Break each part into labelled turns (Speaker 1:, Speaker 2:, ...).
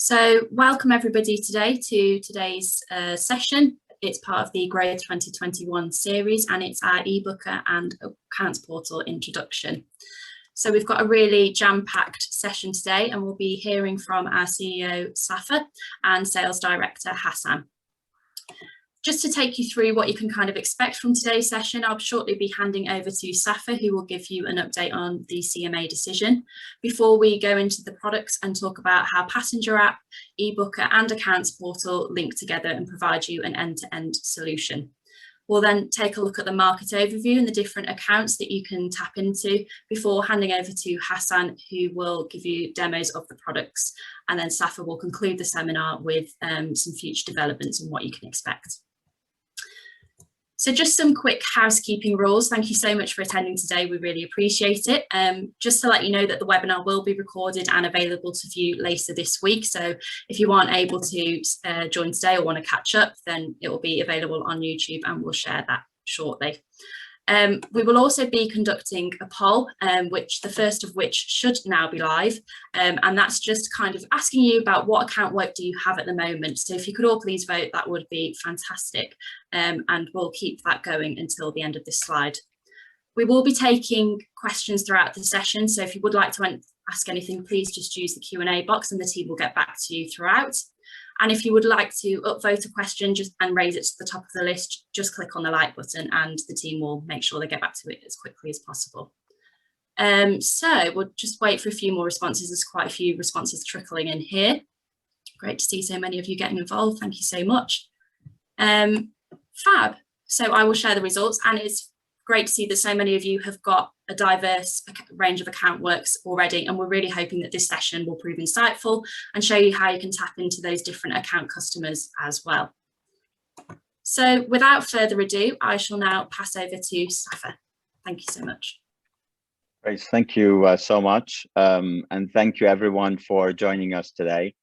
Speaker 1: So welcome everybody today to today's session. It's part of the Growth 2021 series and it's our Ebooker and Accounts Portal introduction. So we've got a really jam-packed session today and we'll be hearing from our CEO Safa and Sales Director Hassan. Just to take you through what you can kind of expect from today's session, I'll shortly be handing over to Safa, who will give you an update on the CMA decision before we go into the products and talk about how Passenger App, Ebooker and Accounts Portal link together and provide you an end-to-end solution. We'll then take a look at the market overview and the different accounts that you can tap into before handing over to Hassan, who will give you demos of the products. And then Safa will conclude the seminar with some future developments and what you can expect. So just some quick housekeeping rules. Thank you so much for attending today. We really appreciate it. Just to let you know that the webinar will be recorded and available to view later this week. So if you aren't able to join today or want to catch up, then it will be available on YouTube and we'll share that shortly. We will also be conducting a poll, which the first of which should now be live. And that's just kind of asking you about what account work do you have at the moment. So if you could all please vote, that would be fantastic. And we'll keep that going until the end of this slide. We will be taking questions throughout the session. So if you would like to ask anything, please just use the Q&A box and the team will get back to you throughout. And if you would like to upvote a question and raise it to the top of the list, just click on the like button and the team will make sure they get back to it as quickly as possible. So we'll just wait for a few more responses. There's quite a few responses trickling in here. Great to see so many of you getting involved. Thank you so much. Fab. So I will share the results and it's great to see that so many of you have got a diverse range of account works already, and we're really hoping that this session will prove insightful and show you how you can tap into those different account customers as well. So without further ado, I shall now pass over to Safa. Thank you so much.
Speaker 2: Great, thank you so much, and thank you everyone for joining us today.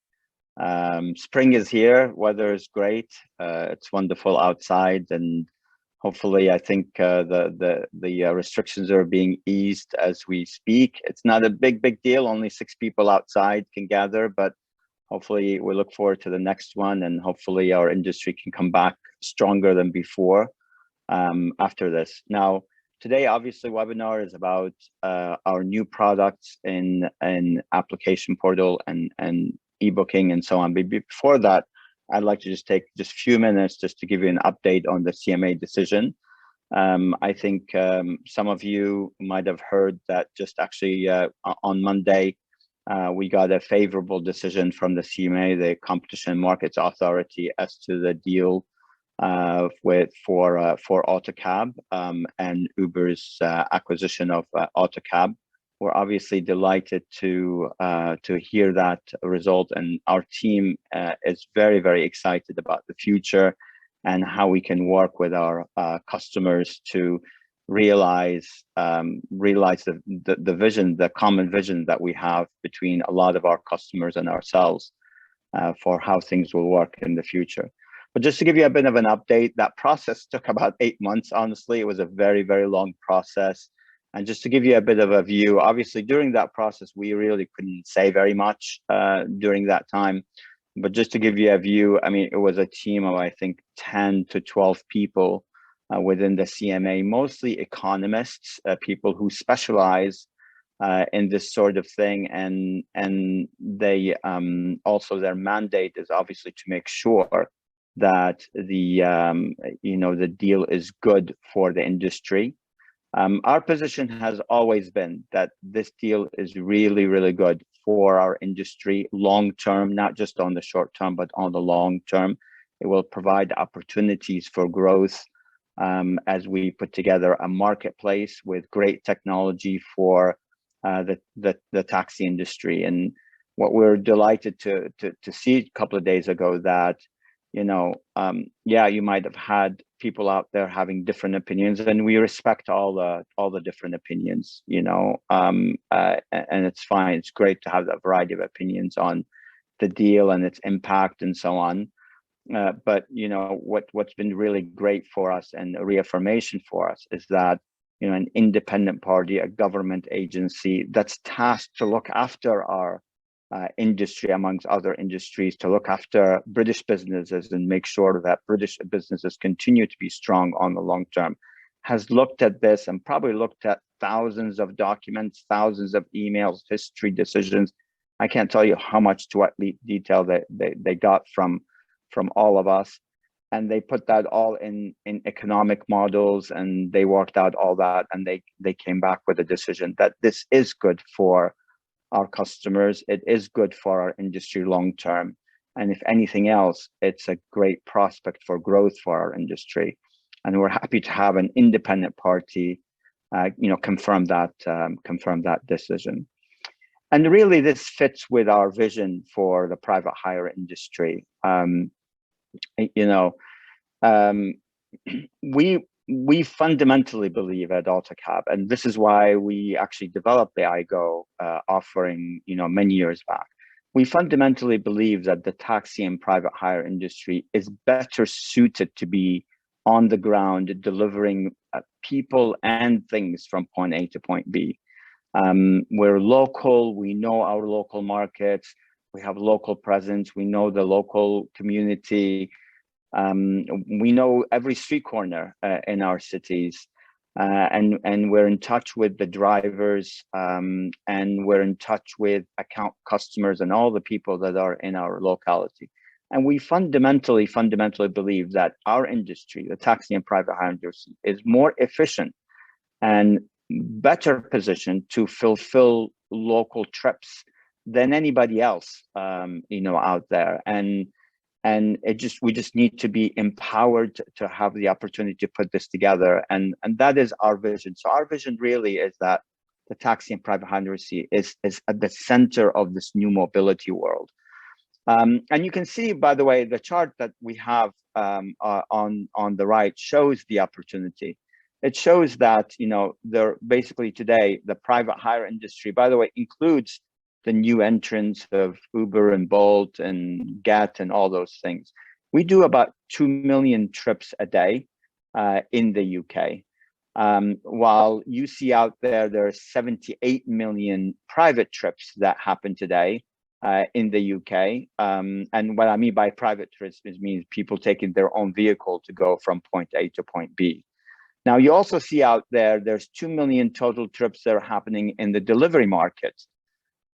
Speaker 2: Spring is here, weather is great, it's wonderful outside, and hopefully, I think the restrictions are being eased as we speak. It's not a big deal. Only 6 people outside can gather, but hopefully we look forward to the next one, and hopefully our industry can come back stronger than before after this. Now, today, obviously, webinar is about our new products in application portal and e-booking and so on. But before that, I'd like to just take a few minutes just to give you an update on the CMA decision. I think some of you might have heard that just actually on Monday, we got a favorable decision from the CMA, the Competition and Markets Authority, as to the deal for AutoCab and Uber's acquisition of AutoCab. We're obviously delighted to hear that result, and our team is very excited about the future and how we can work with our customers to realize the vision, the common vision that we have between a lot of our customers and ourselves for how things will work in the future. But just to give you a bit of an update, that process took about 8 months. Honestly, it was a very long process. And just to give you a bit of a view, obviously during that process, we really couldn't say very much during that time. But just to give you a view, I mean, it was a team of, I think, 10 to 12 people within the CMA, mostly economists, people who specialize in this sort of thing. And they also, their mandate is obviously to make sure that the deal is good for the industry. Our position has always been that this deal is really good for our industry long term, not just on the short term, but on the long term. It will provide opportunities for growth as we put together a marketplace with great technology for the taxi industry. And what we're delighted to see a couple of days ago that, yeah, you might have had people out there having different opinions, and we respect all the different opinions, and it's fine. It's great to have that variety of opinions on the deal and its impact and so on. But what's been really great for us and a reaffirmation for us is that an independent party, a government agency that's tasked to look after our industry amongst other industries to look after British businesses and make sure that British businesses continue to be strong on the long term, has looked at this and probably looked at thousands of documents, thousands of emails, history, decisions. I can't tell you how much to what detail they got from all of us. And they put that all in economic models, and they worked out all that, and they came back with a decision that this is good for our customers, it is good for our industry long term, and if anything else, it's a great prospect for growth for our industry. And we're happy to have an independent party, confirm that decision. And really, this fits with our vision for the private hire industry. We fundamentally believe at AutoCab, and this is why we actually developed the iGo offering, many years back. We fundamentally believe that the taxi and private hire industry is better suited to be on the ground, delivering people and things from point A to point B. We're local, we know our local markets, we have local presence, we know the local community, we know every street corner in our cities, and we're in touch with the drivers, and we're in touch with account customers and all the people that are in our locality. And we fundamentally believe that our industry, the taxi and private hire industry, is more efficient and better positioned to fulfill local trips than anybody else, out there. And we just need to be empowered to have the opportunity to put this together, and that is our vision. So our vision really is that the taxi and private hire industry is at the center of this new mobility world. And you can see, by the way, the chart that we have on the right shows the opportunity. It shows that there basically today the private hire industry, by the way, includes the new entrants of Uber and Bolt and Get and all those things. We do about 2 million trips a day in the UK. While you see out there are 78 million private trips that happen today in the UK. And what I mean by private trips means people taking their own vehicle to go from point A to point B. Now, you also see out there's 2 million total trips that are happening in the delivery market.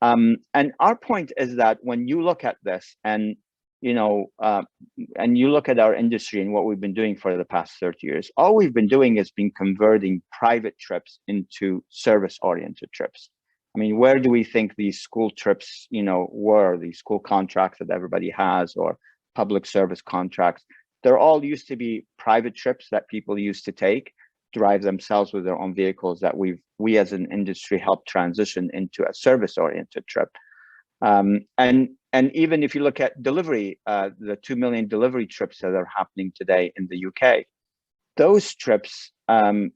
Speaker 2: And our point is that when you look at this and you look at our industry and what we've been doing for the past 30 years, all we've been doing is been converting private trips into service-oriented trips. I mean, where do we think these school trips, were, these school contracts that everybody has, or public service contracts? They're all used to be private trips that people used to drive themselves with their own vehicles that we as an industry helped transition into a service-oriented trip. And even if you look at delivery, the 2 million delivery trips that are happening today in the UK, those trips, and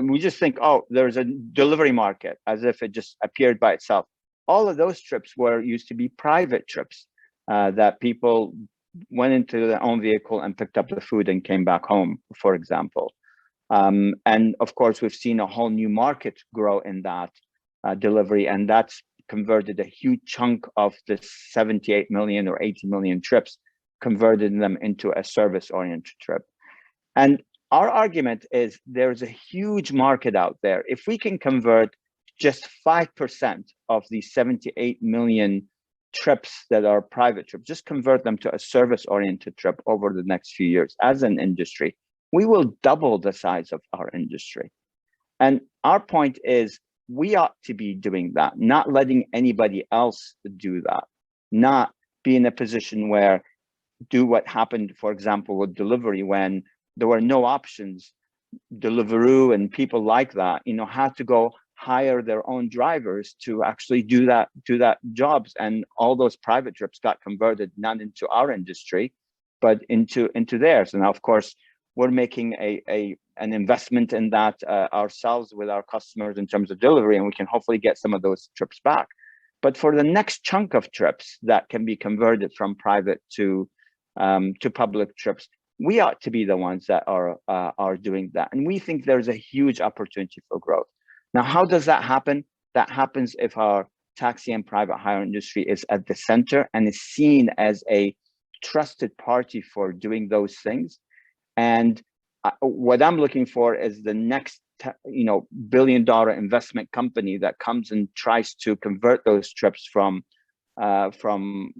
Speaker 2: we just think, oh, there's a delivery market, as if it just appeared by itself. All of those trips used to be private trips that people went into their own vehicle and picked up the food and came back home, for example. And of course, we've seen a whole new market grow in that delivery, and that's converted a huge chunk of the 78 million or 80 million trips, converted them into a service-oriented trip. And our argument is there's a huge market out there. If we can convert just 5% of these 78 million trips that are private trips, just convert them to a service-oriented trip over the next few years as an industry, we will double the size of our industry. And our point is we ought to be doing that, not letting anybody else do that, not be in a position where do what happened, for example, with delivery when there were no options. Deliveroo and people like that, had to go hire their own drivers to actually do that jobs, and all those private trips got converted not into our industry, but into theirs. And of course, we're making an investment in that ourselves with our customers in terms of delivery, and we can hopefully get some of those trips back. But for the next chunk of trips that can be converted from private to public trips, we ought to be the ones that are doing that. And we think there's a huge opportunity for growth. Now, how does that happen? That happens if our taxi and private hire industry is at the center and is seen as a trusted party for doing those things. And what I'm looking for is the next, billion-dollar investment company that comes and tries to convert those trips from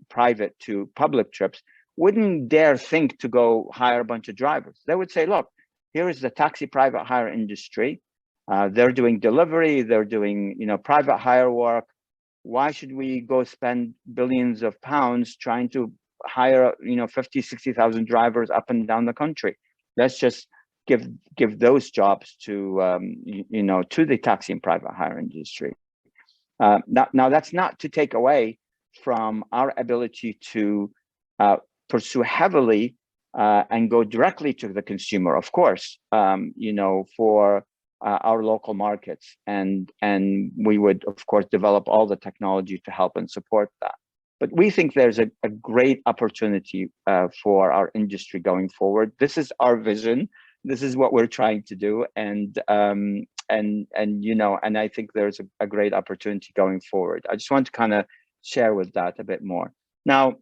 Speaker 2: private to public trips. Wouldn't dare think to go hire a bunch of drivers. They would say, look, here is the taxi private hire industry. They're doing delivery, they're doing, private hire work. Why should we go spend billions of pounds trying to hire, 50, 60,000 drivers up and down the country? Let's just give those jobs to, to the taxi and private hire industry. Now that's not to take away from our ability to pursue heavily and go directly to the consumer, of course, for our local markets. And we would, of course, develop all the technology to help and support that. But we think there's a great opportunity for our industry going forward. This is our vision. This is what we're trying to do. And I think there's a great opportunity going forward. I just want to kind of share with that a bit more. Now,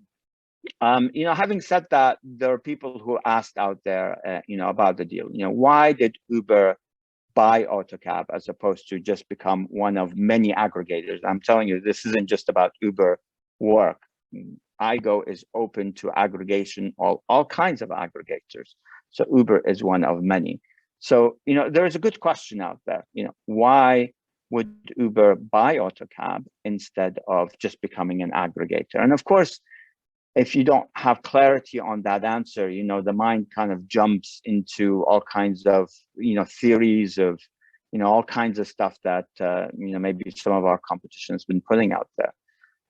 Speaker 2: having said that, there are people who asked out there, about the deal. Why did Uber buy AutoCab as opposed to just become one of many aggregators? I'm telling you, this isn't just about Uber work. iGo is open to aggregation, all kinds of aggregators. So Uber is one of many. So, there is a good question out there. Why would Uber buy AutoCab instead of just becoming an aggregator? And of course, if you don't have clarity on that answer, the mind kind of jumps into all kinds of, theories of, all kinds of stuff that, maybe some of our competition has been putting out there.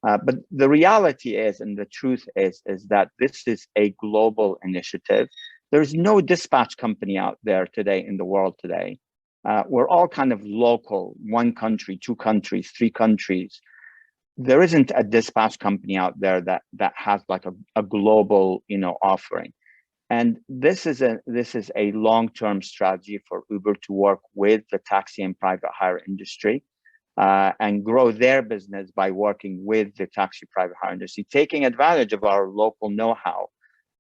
Speaker 2: But the reality is, and the truth is that this is a global initiative. There's no dispatch company out there today in the world today. We're all kind of local, one country, two countries, three countries. There isn't a dispatch company out there that has like a global, offering. And this is a long-term strategy for Uber to work with the taxi and private hire industry and grow their business by working with the taxi private hire industry, taking advantage of our local know-how.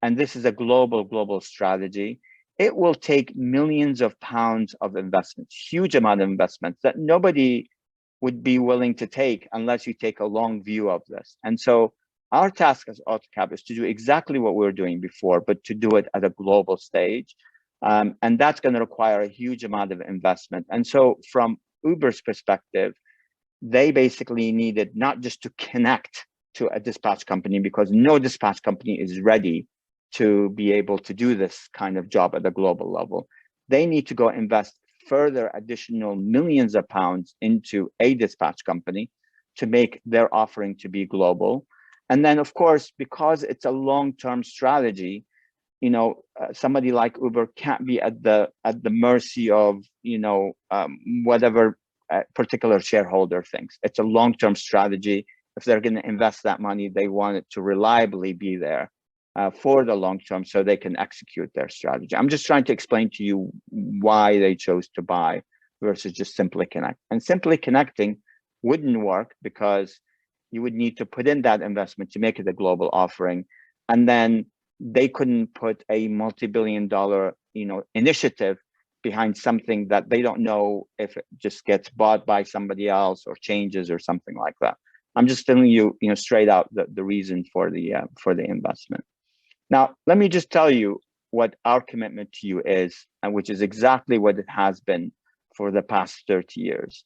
Speaker 2: And this is a global strategy. It will take millions of pounds of investments, huge amount of investments that nobody would be willing to take unless you take a long view of this. And so our task as AutoCab is to do exactly what we were doing before, but to do it at a global stage. And that's going to require a huge amount of investment. And so from Uber's perspective, they basically needed not just to connect to a dispatch company, because no dispatch company is ready to be able to do this kind of job at a global level. They need to go invest further additional millions of pounds into a dispatch company to make their offering to be global. And then, of course, because it's a long-term strategy, somebody like Uber can't be at the mercy of whatever particular shareholder thinks. It's a long-term strategy. If they're going to invest that money, they want it to reliably be there for the long term so they can execute their strategy. I'm just trying to explain to you why they chose to buy versus just simply connect. And simply connecting wouldn't work because you would need to put in that investment to make it a global offering. And then they couldn't put a multi-billion-dollar, initiative behind something that they don't know if it just gets bought by somebody else or changes or something like that. I'm just telling you, straight out the reason for the investment. Now, let me just tell you what our commitment to you is, and which is exactly what it has been for the past 30 years.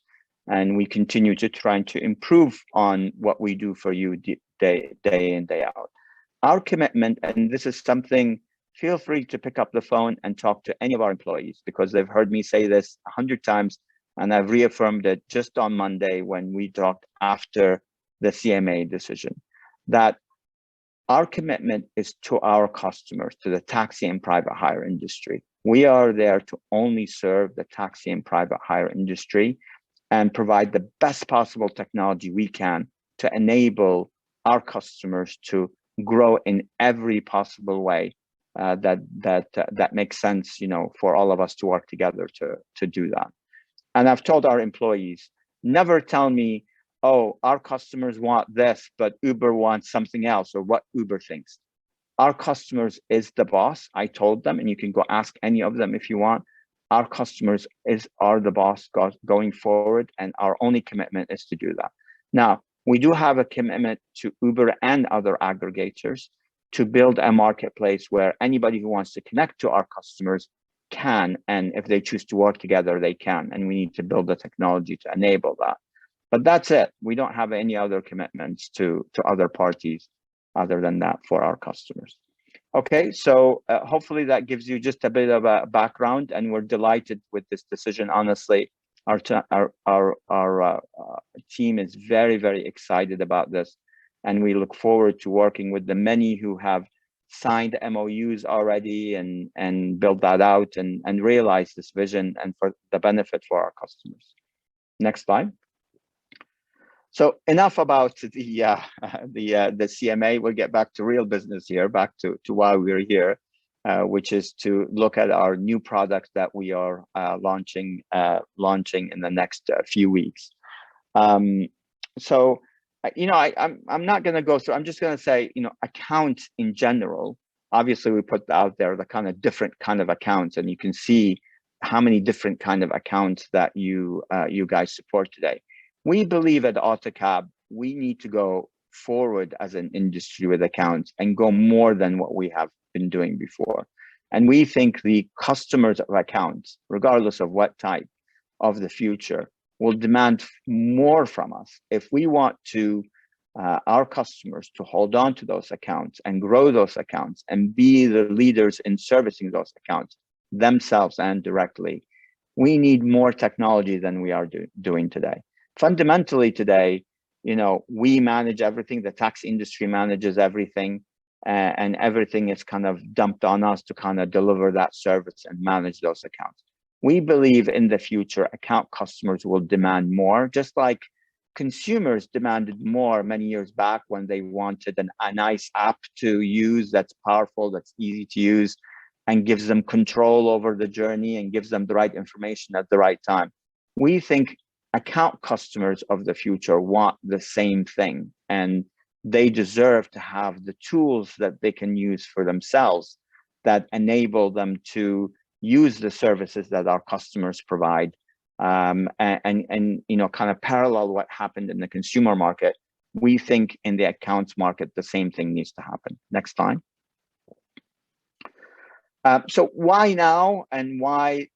Speaker 2: And we continue to try to improve on what we do for you day in, day out. Our commitment, and this is something, feel free to pick up the phone and talk to any of our employees, because they've heard me say this 100 times, and I've reaffirmed it just on Monday when we talked after the CMA decision, that our commitment is to our customers, to the taxi and private hire industry. We are there to only serve the taxi and private hire industry and provide the best possible technology we can to enable our customers to grow in every possible way that makes sense, for all of us to work together to do that. And I've told our employees, never tell me, oh, our customers want this, but Uber wants something else, or what Uber thinks. Our customers is the boss. I told them, and you can go ask any of them if you want. Our customers are the boss going forward, and our only commitment is to do that. Now, we do have a commitment to Uber and other aggregators to build a marketplace where anybody who wants to connect to our customers can, and if they choose to work together, they can, and we need to build the technology to enable that. But that's it. We don't have any other commitments to other parties other than that for our customers. Okay, so hopefully that gives you just a bit of a background, and we're delighted with this decision. Honestly, our team is very, very excited about this, and we look forward to working with the many who have signed MOUs already and build that out and realize this vision and for the benefit for our customers. Next slide. So enough about the CMA. We'll get back to real business here, back to why we're here, which is to look at our new product that we are launching in the next few weeks. So, you know, I'm not going to go through. I'm just going to say, you know, accounts in general. Obviously, we put out there the kind of different kind of accounts, and you can see how many different kind of accounts that you guys support today. We believe at AutoCab, we need to go forward as an industry with accounts and go more than what we have been doing before. And we think the customers of accounts, regardless of what type of the future, will demand more from us. If we want to our customers to hold on to those accounts and grow those accounts and be the leaders in servicing those accounts themselves and directly, we need more technology than we are doing today. Fundamentally today, you know, we manage everything. The tax industry manages everything, and everything is kind of dumped on us to kind of deliver that service and manage those accounts. We believe in the future, account customers will demand more, just like consumers demanded more many years back when they wanted a nice app to use that's powerful, that's easy to use, and gives them control over the journey and gives them the right information at the right time. We think account customers of the future want the same thing, and they deserve to have the tools that they can use for themselves that enable them to use the services that our customers provide, and you know, kind of parallel what happened in the consumer market. We think in the accounts market the same thing needs to happen. Next slide. So why now, and why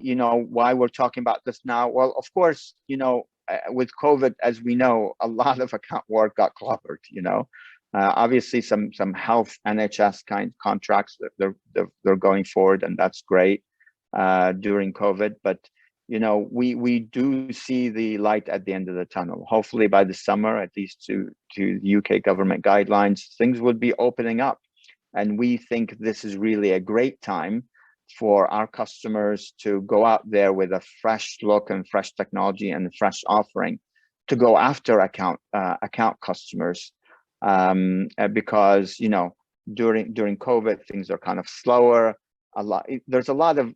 Speaker 2: why we're talking about this now? Well, of course, you know, with COVID, as we know, a lot of account work got clobbered. You know, obviously some health NHS kind contracts that they're going forward, and that's great during COVID. But you know, we do see the light at the end of the tunnel. Hopefully by the summer, at least to the UK government guidelines, things would be opening up, and we think this is really a great time for our customers to go out there with a fresh look and fresh technology and a fresh offering to go after account customers, because you know, during COVID things are kind of slower. There's a lot of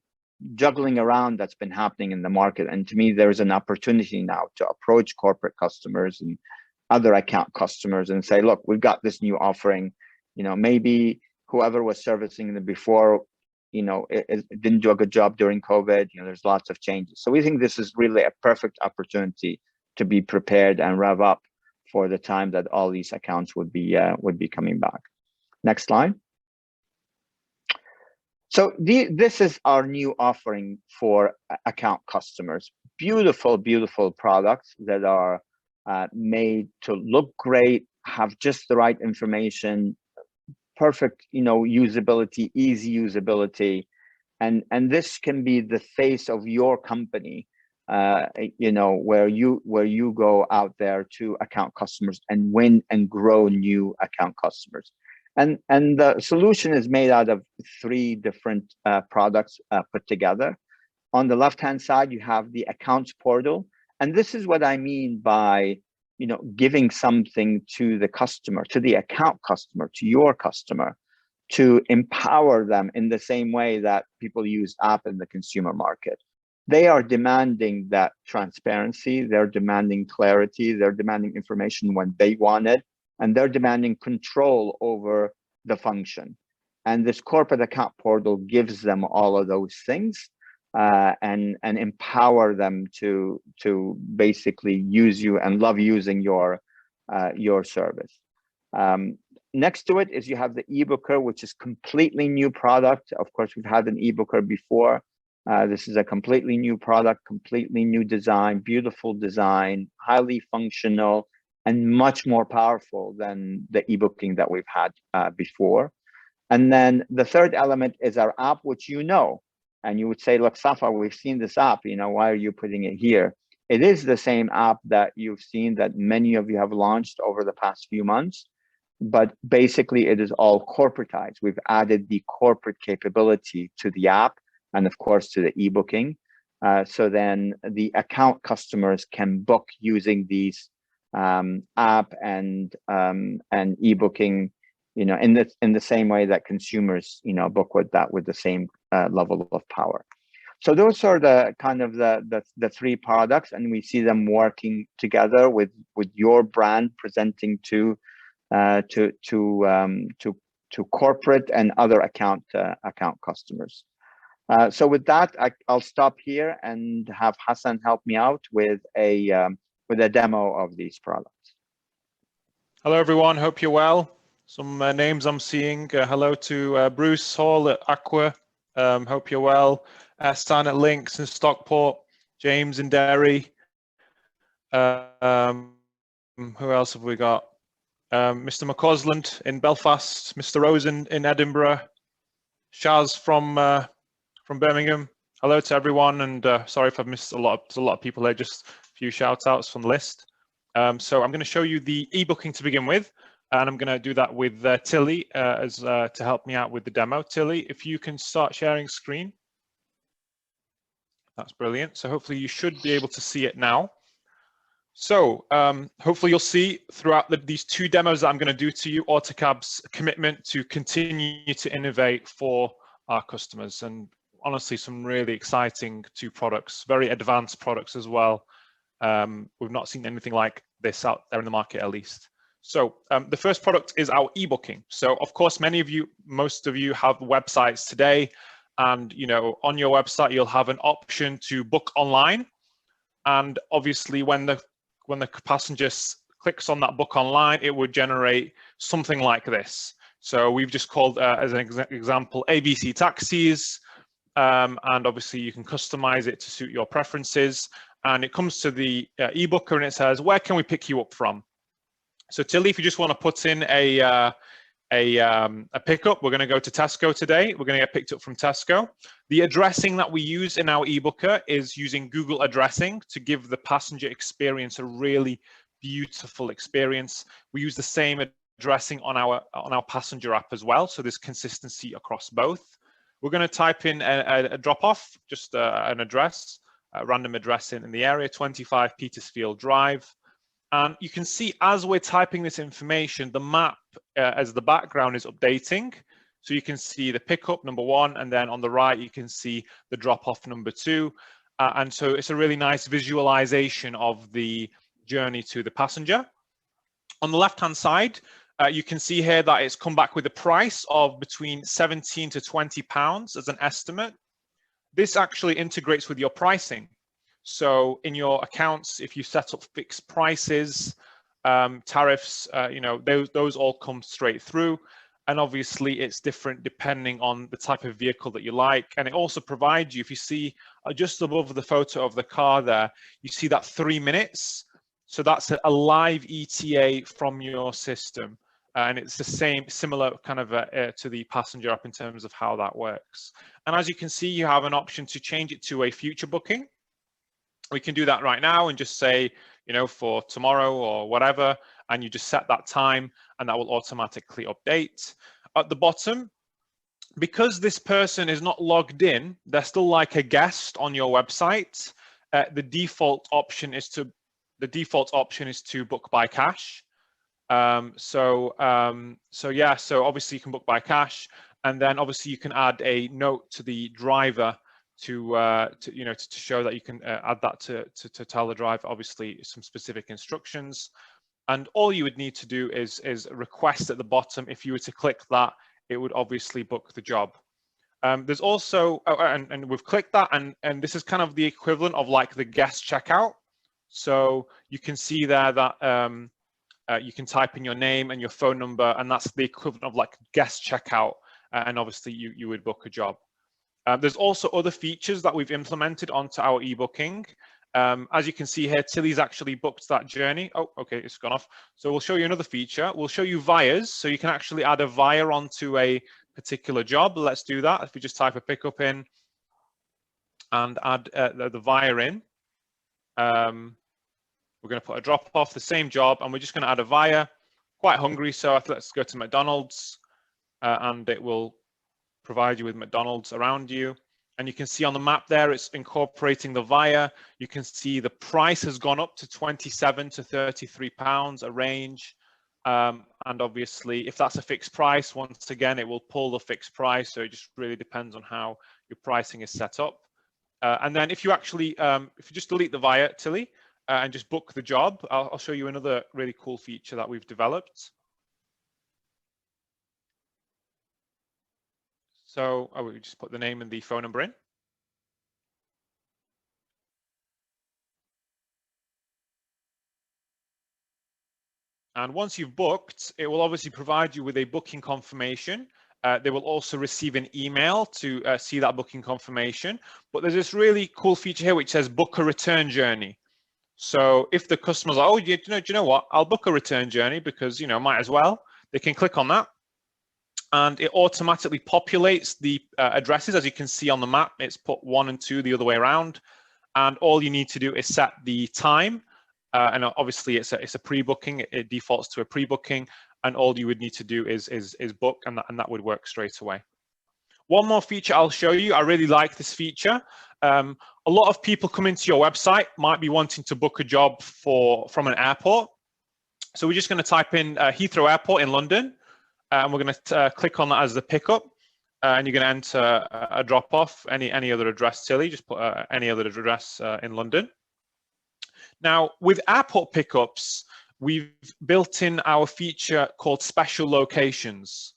Speaker 2: juggling around that's been happening in the market, and to me there's an opportunity now to approach corporate customers and other account customers and say, look, we've got this new offering. You know, maybe whoever was servicing them before, you know, it didn't do a good job during COVID. You know, there's lots of changes. So we think this is really a perfect opportunity to be prepared and rev up for the time that all these accounts would be coming back. Next slide. So this is our new offering for account customers. Beautiful, beautiful products that are made to look great, have just the right information, perfect, you know, usability, easy usability, and this can be the face of your company, you know, where you go out there to account customers and win and grow new account customers. And the solution is made out of 3 different products put together. On the left-hand side, you have the accounts portal, and this is what I mean by, you know, giving something to the customer, to the account customer, to your customer, to empower them in the same way that people use app in the consumer market. they are demanding that transparency, they're demanding clarity, they're demanding information when they want it, and they're demanding control over the function. And this corporate account portal gives them all of those things, and empower them to basically use you and love using your service. Next to it is you have the Ebooker, which is completely new product. Of course, we've had an Ebooker before. This is a completely new product, completely new design, beautiful design, highly functional, and much more powerful than the e-booking that we've had before. And then the third element is our app, which you know, and you would say, look, Safa, we've seen this app, you know, why are you putting it here? It is the same app that you've seen that many of you have launched over the past few months, but basically it is all corporatized. We've added the corporate capability to the app and of course to the e-booking. So then the account customers can book using these app and e-booking, you know, in the same way that consumers, you know, book with the same level of power. So those are the kind of the three products, and we see them working together with your brand presenting to corporate and other account customers. So with that, I'll stop here and have Hassan help me out with a demo of these products.
Speaker 3: Hello everyone, hope you're well. Some names I'm seeing. Hello to Bruce Hall at Aqua. Hope you're well. Stan at Links in Stockport. James in Derry. Who else have we got? Mr. McCausland in Belfast. Mr. Rosen in Edinburgh. Shaz from Birmingham. Hello to everyone, and sorry if I've missed a lot of people here. Just a few shout outs from the list. So I'm going to show you the e-booking to begin with. And I'm going to do that with Tilly to help me out with the demo. Tilly, if you can start sharing screen. That's brilliant. So hopefully you should be able to see it now. So hopefully you'll see throughout these two demos that I'm going to do to you, AutoCab's commitment to continue to innovate for our customers. And honestly, some really exciting two products, very advanced products as well. We've not seen anything like this out there in the market, at least. So the first product is our e-booking. So of course, most of you have websites today, and you know, on your website you'll have an option to book online. And obviously, when the passenger clicks on that book online, it would generate something like this. So we've just called as an example ABC taxis, and obviously you can customize it to suit your preferences. And it comes to the e-booker and it says, where can we pick you up from? So Tilly, if you just want to put in a pickup, we're going to go to Tesco today. We're going to get picked up from Tesco. The addressing that we use in our e-booker is using Google addressing to give the passenger experience a really beautiful experience. We use the same addressing on our passenger app as well, so there's consistency across both. We're going to type in a drop-off, just an address, a random address in the area, 25 Petersfield Drive. And you can see as we're typing this information, the map as the background is updating. So you can see the pickup number 1, and then on the right, you can see the drop-off number 2. And so it's a really nice visualization of the journey to the passenger. On the left-hand side, you can see here that it's come back with a price of between £17 to £20 as an estimate. This actually integrates with your pricing. So in your accounts, if you set up fixed prices, tariffs, you know, those all come straight through. And obviously it's different depending on the type of vehicle that you like. And it also provides you, if you see just above the photo of the car there, you see that 3 minutes. So that's a live ETA from your system. And it's the similar kind of to the passenger app in terms of how that works. And as you can see, you have an option to change it to a future booking. We can do that right now and just say, you know, for tomorrow or whatever, and you just set that time and that will automatically update. At the bottom, because this person is not logged in, they're still like a guest on your website. The default option is to book by cash. So obviously you can book by cash, and then obviously you can add a note to the driver you know, to show that you can add that to TeleDrive, obviously some specific instructions. And all you would need to do is request at the bottom. If you were to click that, it would obviously book the job. There's also, and we've clicked that, and this is kind of the equivalent of like the guest checkout. So you can see there that you can type in your name and your phone number, and that's the equivalent of like guest checkout. And obviously you would book a job. There's also other features that we've implemented onto our e-booking. As you can see here, Tilly's actually booked that journey. Oh, okay, it's gone off. So we'll show you another feature. We'll show you vias. So you can actually add a via onto a particular job. Let's do that. If we just type a pickup in and add the via in, we're going to put a drop off, the same job, and we're just going to add a via. Quite hungry, so let's go to McDonald's, and it will provide you with McDonald's around you. And you can see on the map there, it's incorporating the via. You can see the price has gone up to £27 to £33, a range. And obviously, if that's a fixed price, once again, it will pull the fixed price. So it just really depends on how your pricing is set up. And then if you actually, if you just delete the via, Tilly, and just book the job, I'll show you another really cool feature that we've developed. So we just put the name and the phone number in. And once you've booked, it will obviously provide you with a booking confirmation. They will also receive an email to see that booking confirmation. But there's this really cool feature here which says book a return journey. So if the customer's like, oh, do you know what? I'll book a return journey because, you know, might as well. They can click on that. And it automatically populates the addresses. As you can see on the map, it's put 1 and 2 the other way around. And all you need to do is set the time. And obviously, it's a pre-booking. It defaults to a pre-booking. And all you would need to do is book, and that would work straight away. One more feature I'll show you. I really like this feature. A lot of people come into your website, might be wanting to book a job from an airport. So we're just going to type in Heathrow Airport in London. And we're going to click on that as the pickup, and you're going to enter a drop-off, any other address, Tilly, just put any other address in London. Now, with airport pickups, we've built in our feature called Special Locations.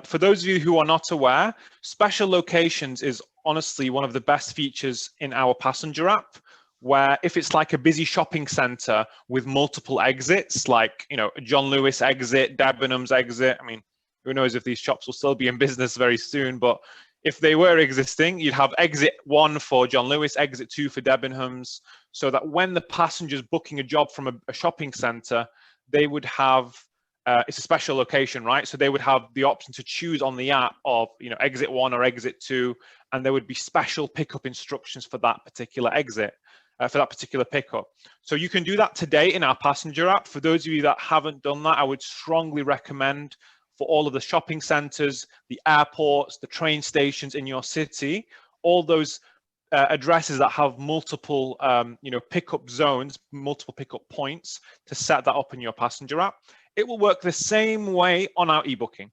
Speaker 3: For those of you who are not aware, Special Locations is honestly one of the best features in our passenger app, where if it's like a busy shopping center with multiple exits, like, you know, John Lewis exit, Debenhams exit, I mean, who knows if these shops will still be in business very soon, but if they were existing, you'd have exit 1 for John Lewis, exit 2 for Debenhams, so that when the passenger's booking a job from a shopping center, they would have, it's a special location, right? So they would have the option to choose on the app of, you know, exit 1 or exit 2, and there would be special pickup instructions for that particular exit. For that particular pickup. So you can do that today in our passenger app. For those of you that haven't done that, I would strongly recommend for all of the shopping centers, the airports, the train stations in your city, all those addresses that have multiple you know, pickup zones, multiple pickup points, to set that up in your passenger app. It will work the same way on our e-booking.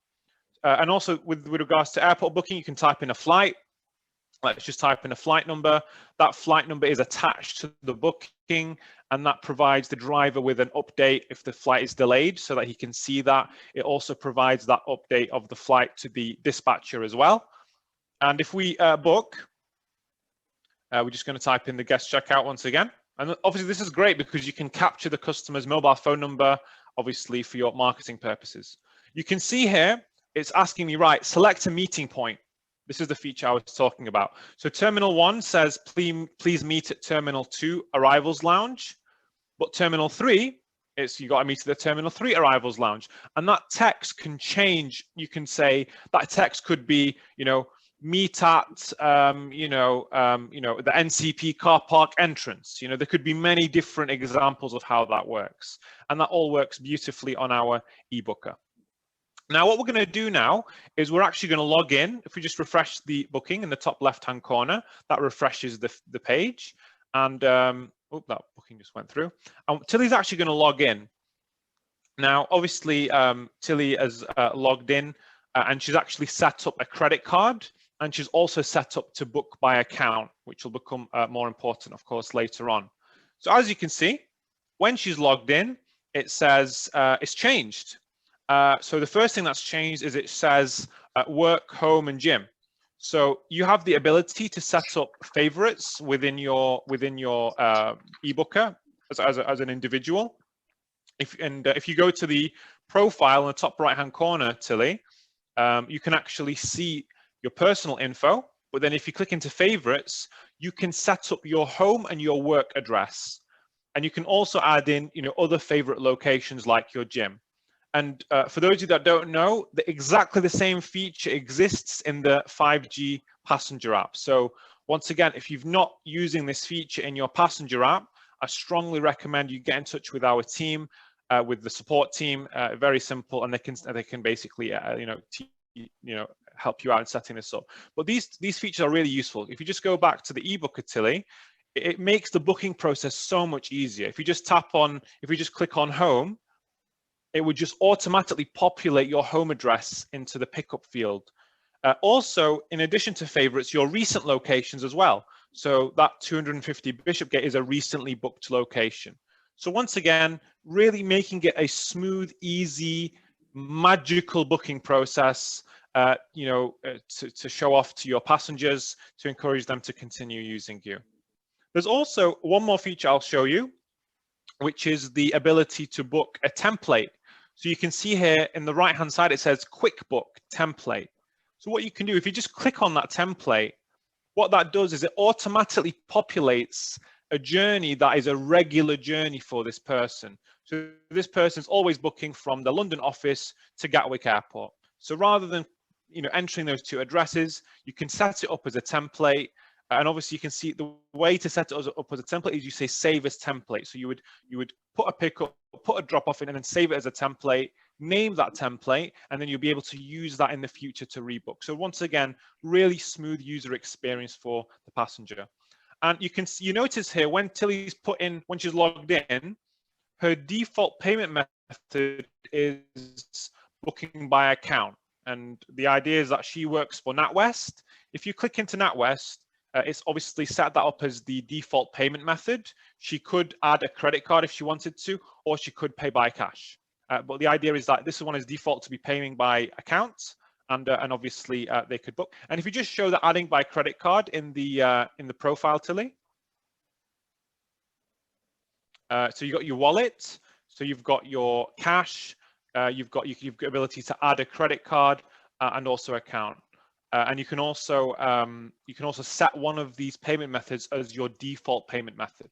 Speaker 3: And also with regards to airport booking, you can type in a flight. Let's just type in a flight number. That flight number is attached to the booking, and that provides the driver with an update if the flight is delayed, so that he can see that. It also provides that update of the flight to the dispatcher as well. And if we book, we're just going to type in the guest checkout once again. And obviously this is great because you can capture the customer's mobile phone number, obviously for your marketing purposes. You can see here, it's asking me, right, select a meeting point. This is the feature I was talking about. So Terminal 1 says, please meet at Terminal 2 Arrivals Lounge. But Terminal 3, you got to meet at the Terminal 3 Arrivals Lounge. And that text can change. You can say that text could be, you know, meet at, the NCP car park entrance. You know, there could be many different examples of how that works. And that all works beautifully on our eBooker. Now, what we're going to do now is we're actually going to log in. If we just refresh the booking in the top left-hand corner, that refreshes the page. And that booking just went through. And Tilly's actually going to log in. Now, obviously, Tilly has logged in and she's actually set up a credit card and she's also set up to book by account, which will become more important, of course, later on. So as you can see, when she's logged in, it says it's changed. So the first thing that's changed is it says work, home, and gym. So you have the ability to set up favorites within your eBooker as an individual. If you go to the profile in the top right-hand corner, Tilly, you can actually see your personal info. But then if you click into favorites, you can set up your home and your work address. And you can also add in, other favorite locations like your gym. And for those of you that don't know, exactly the same feature exists in the 5G passenger app. So once again, if you've not using this feature in your passenger app, I strongly recommend you get in touch with our team, with the support team. Very simple, and they can basically help you out in setting this up. But these features are really useful. If you just go back to the eBooker, Tilly, it makes the booking process so much easier. If you just click on home, it would just automatically populate your home address into the pickup field. Also, in addition to favorites, your recent locations as well. So that 250 Bishopgate is a recently booked location. So once again, really making it a smooth, easy, magical booking process, to show off to your passengers, to encourage them to continue using you. There's also one more feature I'll show you, which is the ability to book a template. So you can see here in the right-hand side, it says Quick Book Template. So what you can do, if you just click on that template, what that does is it automatically populates a journey that is a regular journey for this person. So this person is always booking from the London office to Gatwick Airport. So rather than entering those two addresses, you can set it up as a template. And obviously you can see the way to set it up as a template is you say save as template. So you would put a pickup, put a drop off in, and then save it as a template, name that template, and then you'll be able to use that in the future to rebook. So once again, really smooth user experience for the passenger. And you notice here when Tilly's when she's logged in, her default payment method is booking by account. And the idea is that she works for NatWest. If you click into NatWest, it's obviously set that up as the default payment method. She could add a credit card if she wanted to, or she could pay by cash. But the idea is that this one is default to be paying by account, and obviously they could book. And if you just show the adding by credit card in the profile, Tilly. So you've got your wallet, so you've got your cash, you've got ability to add a credit card and also account. And you can also set one of these payment methods as your default payment method.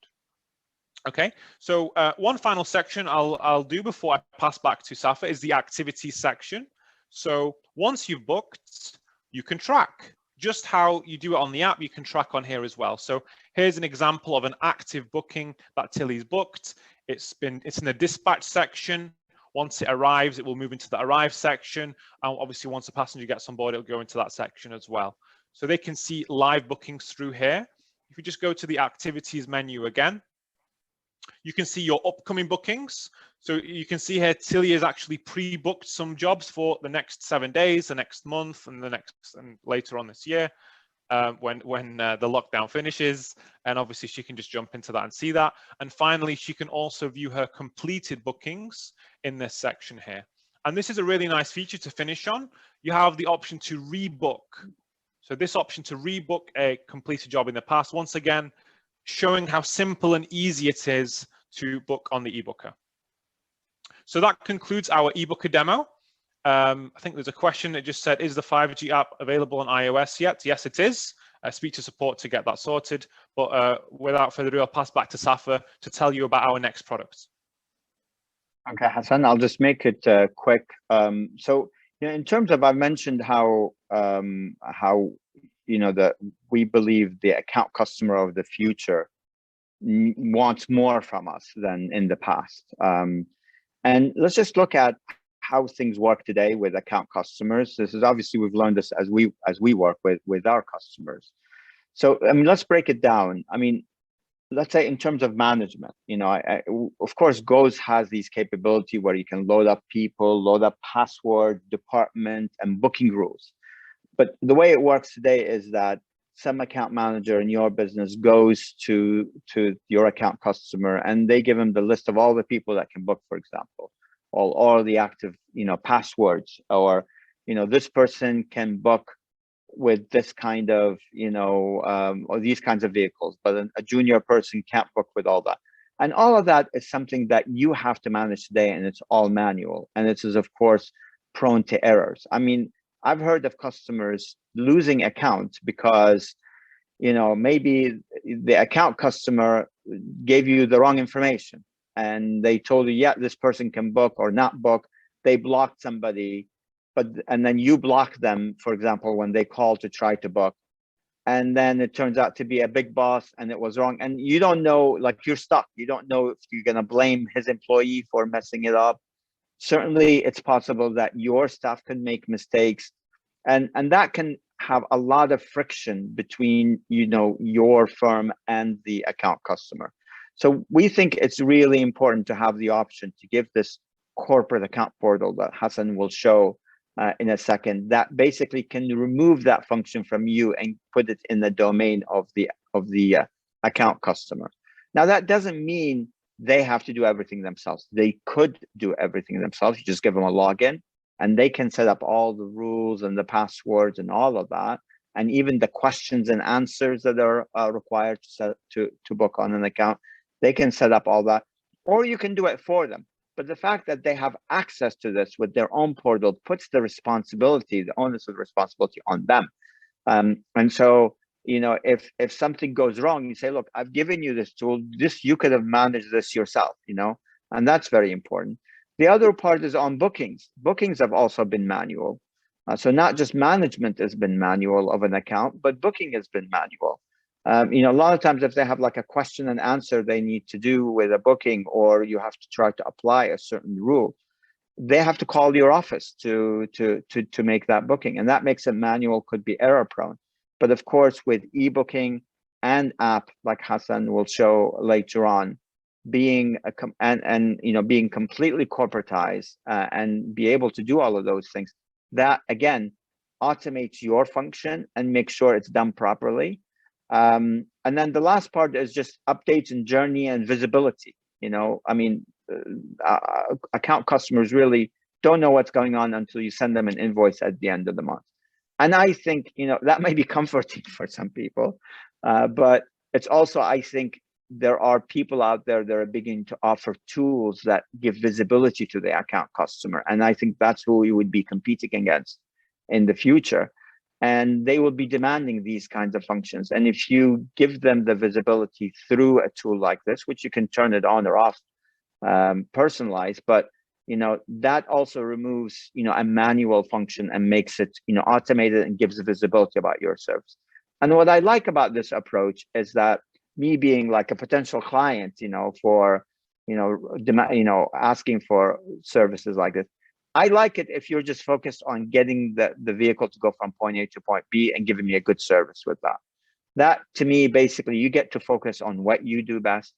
Speaker 3: Okay, so one final section I'll do before I pass back to Safa is the activities section. So once you've booked, you can track. Just how you do it on the app, you can track on here as well. So here's an example of an active booking that Tilly's booked. It's in the dispatch section. Once it arrives, it will move into the arrive section. And obviously, once the passenger gets on board, it'll go into that section as well. So they can see live bookings through here. If you just go to the activities menu again, you can see your upcoming bookings. So you can see here, Tilly has actually pre-booked some jobs for the next 7 days, the next month, and and later on this year, when the lockdown finishes. And obviously she can just jump into that and see that. And finally, she can also view her completed bookings in this section here. And this is a really nice feature to finish on. You have the option to rebook. So this option to rebook a completed job in the past, once again, showing how simple and easy it is to book on the eBooker. So that concludes our eBooker demo. I think there's a question that just said, is the 5G app available on iOS yet? Yes, it is. Speak to support to get that sorted. But without further ado, I'll pass back to Safa to tell you about our next products.
Speaker 2: Okay, Hassan, I'll just make it quick. So in terms of, I mentioned how that we believe the account customer of the future wants more from us than in the past. And let's just look at how things work today with account customers. This is obviously, we've learned this as we work with our customers. So, I mean, let's break it down. I mean, let's say in terms of management, of course, Goes has these capability where you can load up people, load up password, department, and booking rules. But the way it works today is that some account manager in your business goes to your account customer, and they give them the list of all the people that can book, for example, all the active, passwords, or, this person can book with this kind of, or these kinds of vehicles, but a junior person can't book with all that. And all of that is something that you have to manage today, and it's all manual. And it is, of course, prone to errors. I mean, I've heard of customers losing accounts because, maybe the account customer gave you the wrong information and they told you, yeah, this person can book or not book. They blocked somebody, and then you block them, for example, when they call to try to book. And then it turns out to be a big boss and it was wrong. And you don't know, like, you're stuck. You don't know if you're going to blame his employee for messing it up. Certainly, it's possible that your staff can make mistakes, and that can have a lot of friction between, your firm and the account customer. So we think it's really important to have the option to give this corporate account portal that Hassan will show in a second, that basically can remove that function from you and put it in the domain of the account customer. Now, that doesn't mean they have to do everything themselves. They could do everything themselves. You just give them a login and they can set up all the rules and the passwords and all of that, and even the questions and answers that are required to book on an account. They can set up all that, or you can do it for them. But the fact that they have access to this with their own portal puts the responsibility, the onus of responsibility, on them. And so, if something goes wrong, you say, look, I've given you this tool, you could have managed this yourself, and that's very important. The other part is on bookings. Bookings have also been manual. So not just management has been manual of an account, but booking has been manual. A lot of times if they have like a question and answer they need to do with a booking, or you have to try to apply a certain rule, they have to call your office to make that booking. And that makes it manual, could be error prone. But of course, with e-booking and app, like Hassan will show later on, being being completely corporatized and be able to do all of those things, that again automates your function and makes sure it's done properly. And then the last part is just updates and journey and visibility. Account customers really don't know what's going on until you send them an invoice at the end of the month. And I think, that may be comforting for some people, but it's also, I think, there are people out there that are beginning to offer tools that give visibility to the account customer. And I think that's who we would be competing against in the future. And they will be demanding these kinds of functions. And if you give them the visibility through a tool like this, which you can turn it on or off, personalized, but that also removes a manual function and makes it automated and gives visibility about your service. And what I like about this approach is that me being like a potential client, for asking for services like this, I like it if you're just focused on getting the vehicle to go from point A to point B and giving me a good service with that. That, to me, basically, you get to focus on what you do best.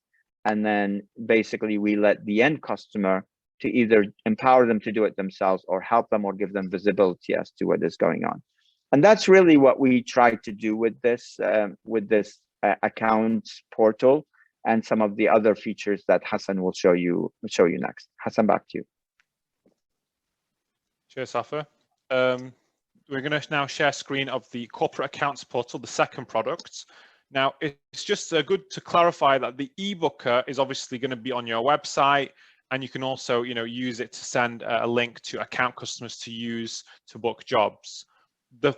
Speaker 2: And then basically we let the end customer to either empower them to do it themselves or help them or give them visibility as to what is going on. And that's really what we try to do with this accounts portal and some of the other features that Hassan will show you next. Hassan, back to you.
Speaker 3: Cheers, Safa. We're going to now share screen of the corporate accounts portal, the second product. Now, it's just good to clarify that the eBooker is obviously going to be on your website, and you can also, use it to send a link to account customers to use to book jobs. The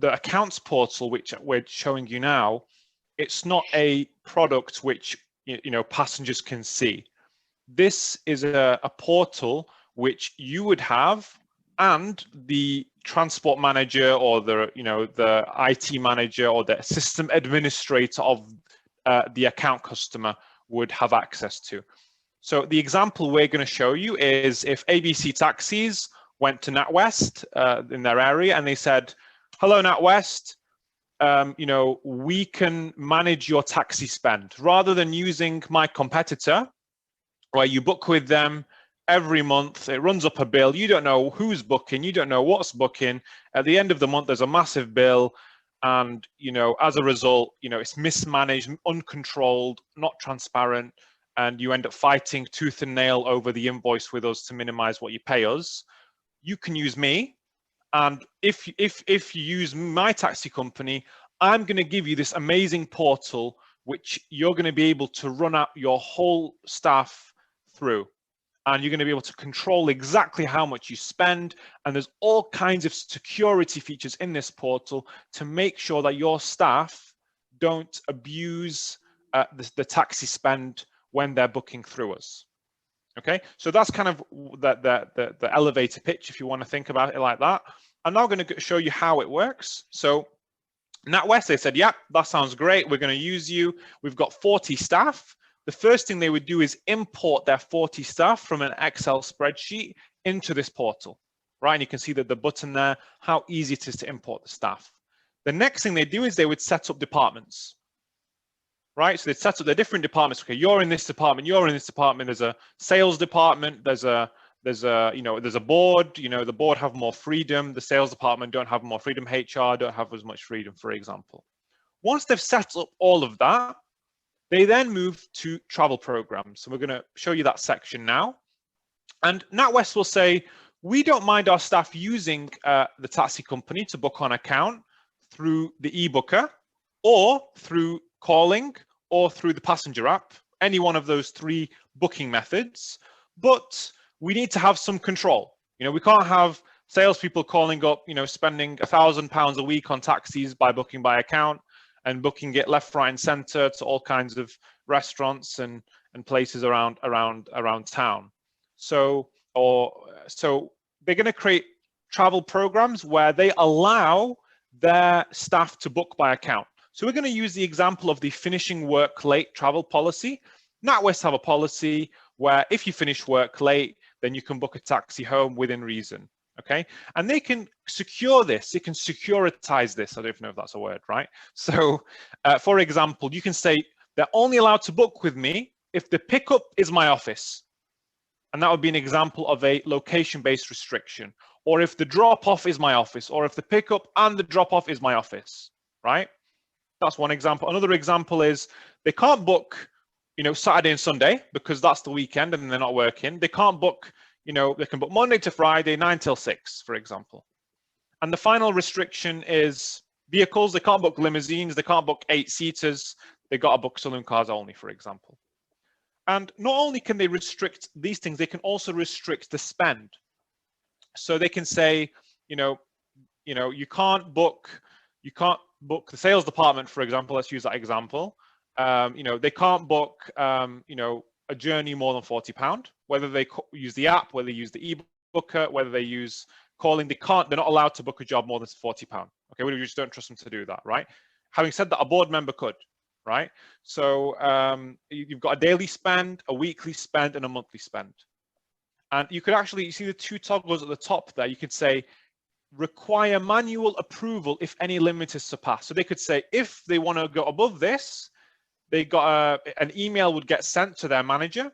Speaker 3: accounts portal, which we're showing you now, it's not a product which passengers can see. This is a portal which you would have, and the transport manager or the IT manager or the system administrator of the account customer would have access to. So the example we're going to show you is if ABC Taxis went to NatWest in their area and they said, "Hello, NatWest. We can manage your taxi spend rather than using my competitor, where you book with them every month it runs up a bill. You don't know who's booking, you don't know what's booking. At the end of the month, there's a massive bill, and as a result, it's mismanaged, uncontrolled, not transparent, and you end up fighting tooth and nail over the invoice with us to minimize what you pay us. You can use me, and if you use my taxi company, I'm going to give you this amazing portal which you're going to be able to run out your whole staff through, and you're going to be able to control exactly how much you spend. And there's all kinds of security features in this portal to make sure that your staff don't abuse the taxi spend when they're booking through us. Okay, so that's kind of the elevator pitch, if you want to think about it like that. I'm now going to show you how it works. So NatWest, they said, yep, that sounds great. We're going to use you. We've got 40 staff. The first thing they would do is import their 40 staff from an Excel spreadsheet into this portal, right? And you can see that the button there, how easy it is to import the staff. The next thing they do is they would set up departments, right? So they'd set up the different departments. Okay, you're in this department, you're in this department. There's a sales department. There's a board. The board have more freedom. The sales department don't have more freedom. HR don't have as much freedom, for example. Once they've set up all of that, they then move to travel programs. So we're going to show you that section now. And NatWest will say, we don't mind our staff using the taxi company to book on account through the eBooker, or through calling, or through the passenger app, any one of those three booking methods. But we need to have some control. We can't have salespeople calling up, spending £1,000 a week on taxis by booking by account and booking it left, right, and center to all kinds of restaurants and places around town. So they're going to create travel programs where they allow their staff to book by account. So we're going to use the example of the finishing work late travel policy. NatWest have a policy where if you finish work late, then you can book a taxi home within reason, okay? And they can secure this, they can securitize this. I don't even know if that's a word, right? So, for example, you can say they're only allowed to book with me if the pickup is my office. And that would be an example of a location-based restriction. Or if the drop-off is my office, or if the pickup and the drop-off is my office, right? That's one example. Another example is they can't book Saturday and Sunday because that's the weekend and they're not working. They can't book, they can book Monday to Friday, 9 till 6, for example. And the final restriction is vehicles. They can't book limousines. They can't book 8-seaters. They got to book saloon cars only, for example. And not only can they restrict these things, they can also restrict the spend. So they can say, you can't book the sales department, for example. Let's use that example. They can't book, a journey more than £40, whether they use the app, whether they use the eBooker, whether they use calling, they're not allowed to book a job more than £40. Okay, we just don't trust them to do that, right? Having said that, a board member could, right? So you've got a daily spend, a weekly spend, and a monthly spend. And you could actually, you see the two toggles at the top there, you could say, require manual approval if any limit is surpassed. So they could say, if they want to go above this, they got an email would get sent to their manager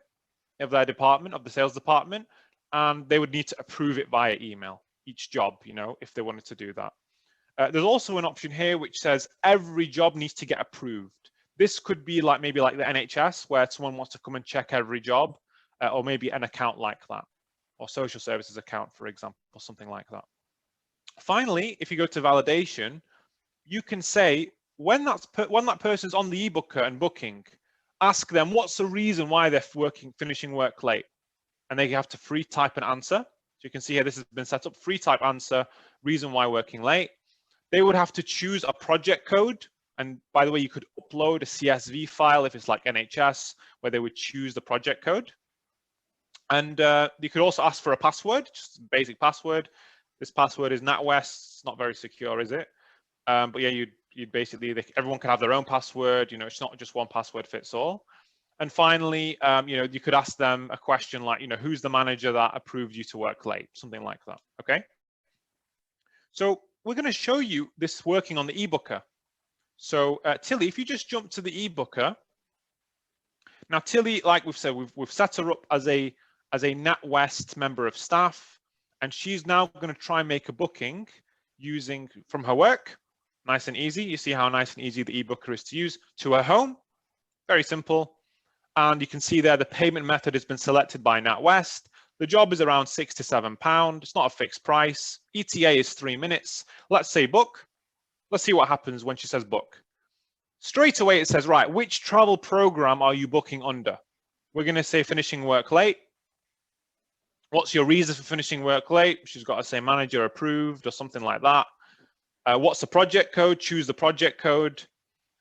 Speaker 3: of their department, of the sales department, and they would need to approve it via email, each job, if they wanted to do that. There's also an option here which says every job needs to get approved. This could be maybe like the NHS, where someone wants to come and check every job, or maybe an account like that, or social services account, for example, or something like that. Finally, if you go to validation, you can say, when that person's on the eBooker and booking, ask them what's the reason why they're finishing work late, and they have to free type an answer. So you can see here this has been set up, free type answer, reason why working late. They would have to choose a project code, and by the way, you could upload a CSV file if it's like NHS, where they would choose the project code. And you could also ask for a password, just a basic password. This password is NatWest. It's not very secure, is it? But yeah, you'd basically, everyone can have their own password. It's not just one password fits all. And finally, you could ask them a question like, who's the manager that approved you to work late? Something like that, okay? So we're going to show you this working on the eBooker. So Tilly, if you just jump to the eBooker. Now, Tilly, like we've said, we've set her up as a as a NatWest member of staff, and she's now going to try and make a booking using from her work. Nice and easy. You see how nice and easy the eBooker is to use, to her home. Very simple. And you can see there the payment method has been selected by NatWest. The job is around £6 to £7. It's not a fixed price. ETA is 3 minutes. Let's say book. Let's see what happens when she says book. Straight away it says, right, which travel program are you booking under? We're going to say finishing work late. What's your reason for finishing work late? She's got to say manager approved or something like that. What's the project code? Choose the project code.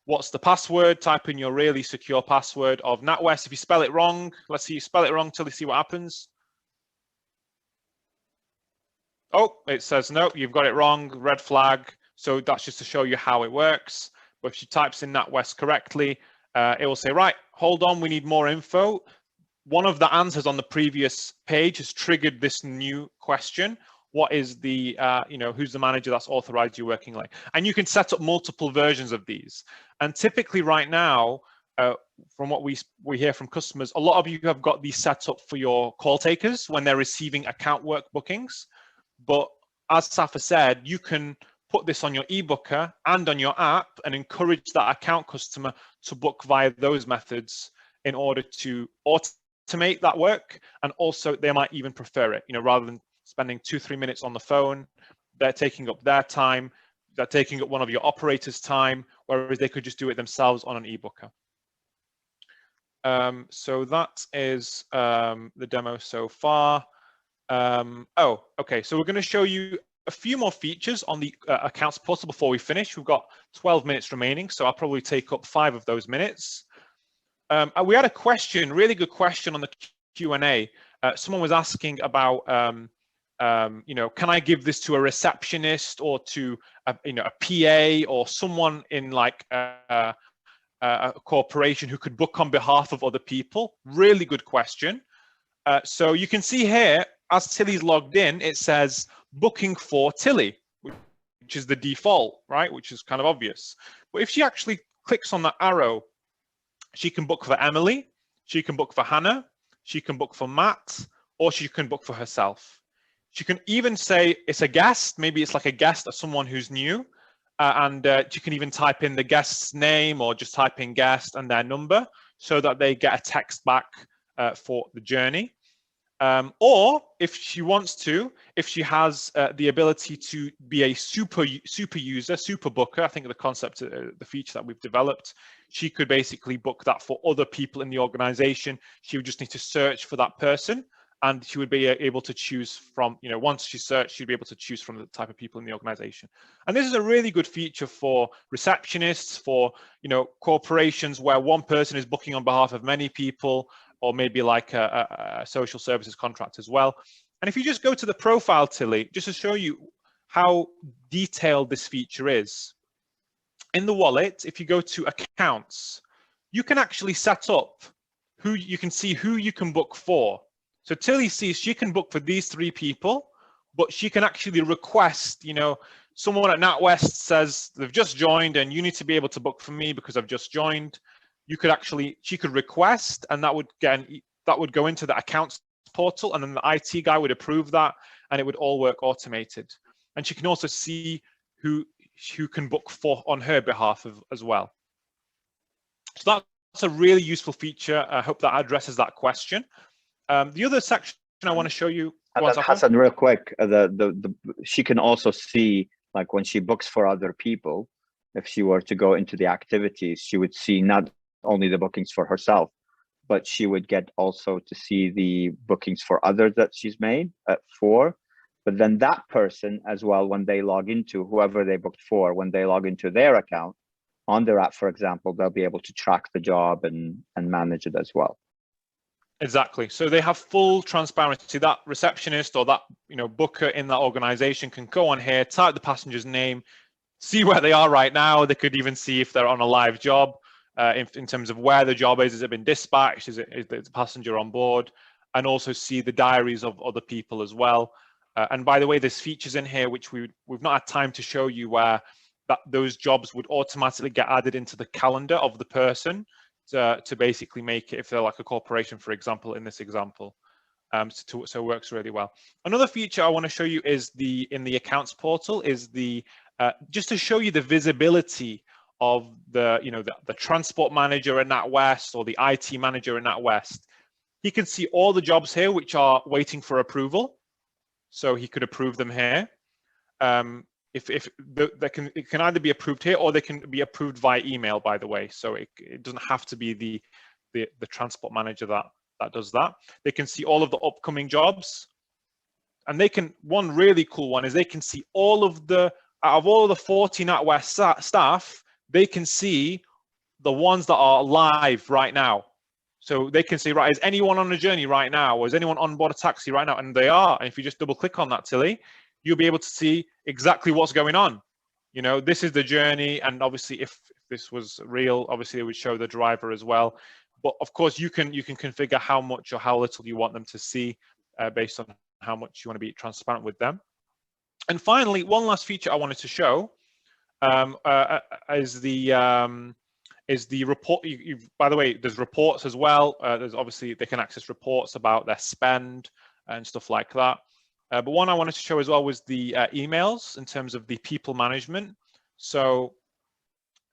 Speaker 3: What's the password? Type in your really secure password of NatWest. If you spell it wrong, let's see you spell it wrong till you see what happens. Oh, it says no, you've got it wrong, red flag. So that's just to show you how it works. But if she types in NatWest correctly, it will say, right, hold on, we need more info. One of the answers on the previous page has triggered this new question. What is the, who's the manager that's authorized you working late? And you can set up multiple versions of these. And typically right now, from what we hear from customers, a lot of you have got these set up for your call takers when they're receiving account work bookings. But as Safa said, you can put this on your eBooker and on your app and encourage that account customer to book via those methods in order to automate that work. And also they might even prefer it, rather than spending 2-3 minutes on the phone, they're taking up their time, they're taking up one of your operators' time, whereas they could just do it themselves on an eBooker. So that is the demo so far. Okay, so we're going to show you a few more features on the accounts portal before we finish. We've got 12 minutes remaining, so I'll probably take up 5 of those minutes. We had a question, really good question on the Q&A. Someone was asking about, can I give this to a receptionist or to a PA or someone in like a corporation who could book on behalf of other people? Really good question. So you can see here, as Tilly's logged in, it says booking for Tilly, which is the default, right? Which is kind of obvious. But if she actually clicks on that arrow, she can book for Emily, she can book for Hannah, she can book for Matt, or she can book for herself. She can even say it's a guest, maybe it's like a guest or someone who's new, and you can even type in the guest's name or just type in guest and their number so that they get a text back for the journey. Or if she wants to, if she has the ability to be a super user, super booker, I think the concept, the feature that we've developed, she could basically book that for other people in the organization. She would just need to search for that person, and she would be able to choose from, once she searched, she'd be able to choose from the type of people in the organization. And this is a really good feature for receptionists, for, corporations where one person is booking on behalf of many people, or maybe like a social services contract as well. And if you just go to the profile, Tilly, just to show you how detailed this feature is. In the wallet, if you go to accounts, you can actually set up you can see who you can book for. So Tilly sees she can book for these 3 people, but she can actually request, someone at NatWest says they've just joined and you need to be able to book for me because I've just joined. She could request, and that would go into the accounts portal, and then the IT guy would approve that, and it would all work automated. And she can also see who can book for on her behalf as well. So that's a really useful feature. I hope that addresses that question. The other section I want to show you.
Speaker 2: Hassan, real quick, she can also see, like when she books for other people, if she were to go into the activities, she would see not only the bookings for herself, but she would get also to see the bookings for others that she's made for. But then that person as well, when they log into whoever they booked for, when they log into their account on their app, for example, they'll be able to track the job and manage it as well.
Speaker 3: Exactly. So they have full transparency. That receptionist or that booker in that organization can go on here, type the passenger's name, see where they are right now. They could even see if they're on a live job. In terms of where the job is it been dispatched? Is the passenger on board? And also see the diaries of other people as well. And by the way, there's features in here which we've not had time to show you, where those jobs would automatically get added into the calendar of the person to basically make it, if they're like a corporation, for example, in this example. So it works really well. Another feature I want to show you is in the accounts portal is just to show you the visibility of the transport manager in NatWest or the IT manager in NatWest. He can see all the jobs here which are waiting for approval, so he could approve them here. It can either be approved here or they can be approved via email, by the way. So it doesn't have to be the transport manager that does that. They can see all of the upcoming jobs, and one really cool one is they can see out of all of the 40 NatWest staff, they can see the ones that are live right now. So they can see, right, is anyone on a journey right now, or is anyone on board a taxi right now? And they are. And if you just double click on that, Tilly, you'll be able to see exactly what's going on. This is the journey. And obviously, if this was real, obviously it would show the driver as well. But of course, you can configure how much or how little you want them to see based on how much you want to be transparent with them. And finally, one last feature I wanted to show is the report. By the way, there's reports as well. There's obviously they can access reports about their spend and stuff like that. But one I wanted to show as well was the emails in terms of the people management. So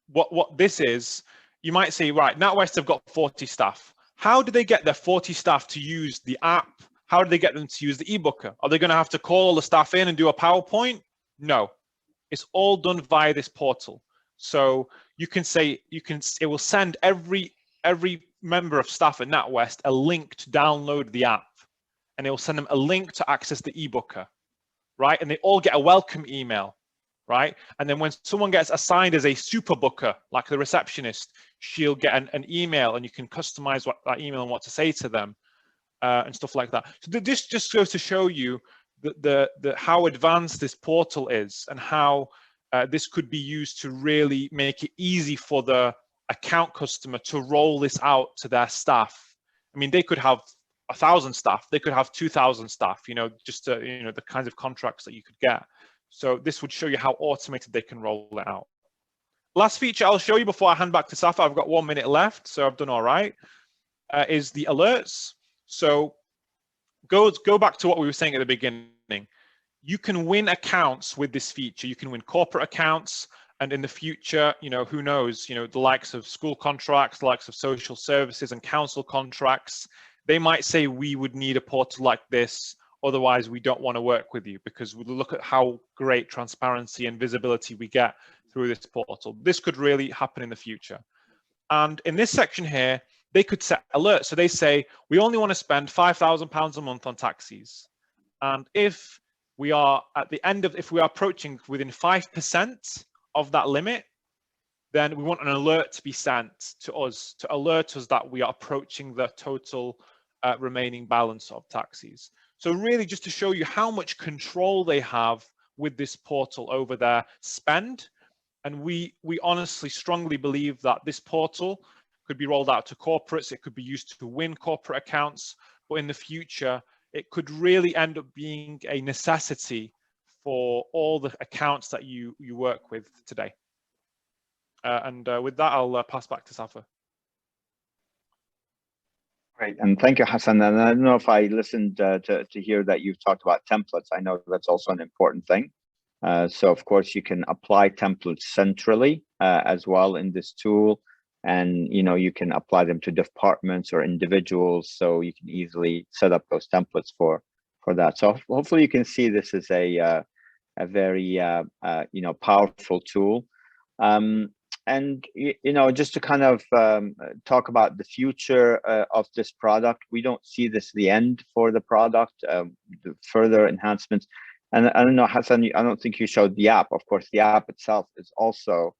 Speaker 3: what this is, you might say, right, NatWest have got 40 staff. How do they get their 40 staff to use the app? How do they get them to use the Ebooker? Are they going to have to call all the staff in and do a PowerPoint? No, it's all done via this portal. So you can say, it will send every member of staff at NatWest a link to download the app, and it will send them a link to access the Ebooker, right? And they all get a welcome email, right? And then when someone gets assigned as a super booker, like the receptionist, she'll get an email, and you can customize that email and what to say to them and stuff like that. So this just goes to show you how advanced this portal is, and how this could be used to really make it easy for the account customer to roll this out to their staff. I mean, they could have 1,000 staff, they could have 2,000 staff, just the kinds of contracts that you could get. So this would show you how automated they can roll it out. Last feature I'll show you before I hand back to Safa, I've got 1 minute left, so I've done all right, is the alerts. So go back to what we were saying at the beginning. You can win accounts with this feature. You can win corporate accounts, and in the future, who knows, the likes of school contracts, the likes of social services and council contracts, they might say we would need a portal like this, otherwise we don't want to work with you, because we look at how great transparency and visibility we get through this portal. This could really happen in the future. And in this section here, they could set alerts. So they say, we only want to spend £5,000 a month on taxis. And if we are if we are approaching within 5% of that limit, then we want an alert to be sent to us to alert us that we are approaching the total remaining balance of taxis. So really just to show you how much control they have with this portal over their spend. And we honestly strongly believe that this portal could be rolled out to corporates. It could be used to win corporate accounts, but in the future, it could really end up being a necessity for all the accounts that you work with today. With that, I'll pass back to Safa.
Speaker 2: Great, and thank you, Hassan. And I don't know if I listened to hear that you've talked about templates. I know that's also an important thing. So of course you can apply templates centrally as well in this tool, and you can apply them to departments or individuals, so you can easily set up those templates for that. So hopefully you can see this is a very powerful tool. And just to kind of talk about the future of this product, we don't see this the end for the product. The further enhancements. And I don't know, Hassan, I don't think you showed the app. Of course, the app itself is also